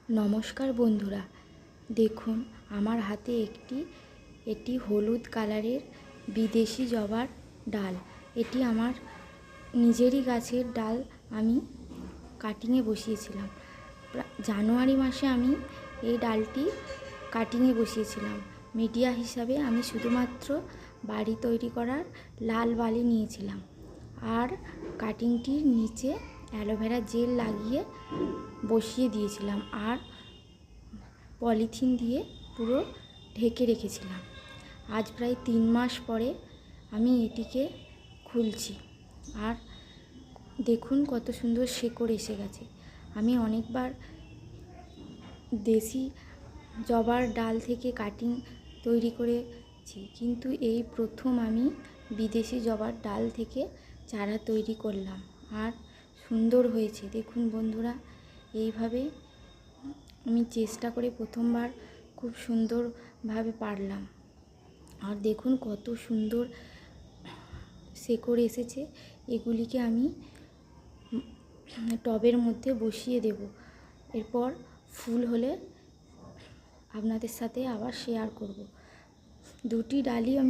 নমস্কার বন্ধুরা, দেখুন আমার হাতে এটি হলুদ কালারের বিদেশি জবার ডাল। এটি আমার নিজেরই গাছের ডাল। আমি কাটিংয়ে বসিয়েছিলাম জানুয়ারি মাসে। আমি এই ডালটি কাটিংয়ে বসিয়েছিলাম। মিডিয়া হিসাবে আমি শুধুমাত্র বাড়ি তৈরি করার লাল বালি নিয়েছিলাম আর কাটিংটির নিচে অ্যালোভেরা জেল লাগিয়ে বসিয়ে দিয়েছিলাম আর পলিথিন দিয়ে পুরো ঢেকে রেখেছিলাম। আজ প্রায় 3 মাস পরে আমি এটিকে খুলছি আর দেখুন কত সুন্দর শেকড় এসে গেছে। আমি অনেকবার দেশি জবার ডাল থেকে কাটিং তৈরি করেছি, কিন্তু এই প্রথম আমি বিদেশি জবার ডাল থেকে চারা তৈরি করলাম আর সুন্দর হয়েছে। দেখুন বন্ধুরা, এইভাবে আমি চেষ্টা করে প্রথমবার খুব সুন্দরভাবে পারলাম। আর দেখুন কত সুন্দর শেকড় এসেছে। এগুলিকে আমি টবের মধ্যে বসিয়ে দেব। এরপর ফুল হলে আপনাদের সাথে আবার শেয়ার করব। দুটি ডালই আমি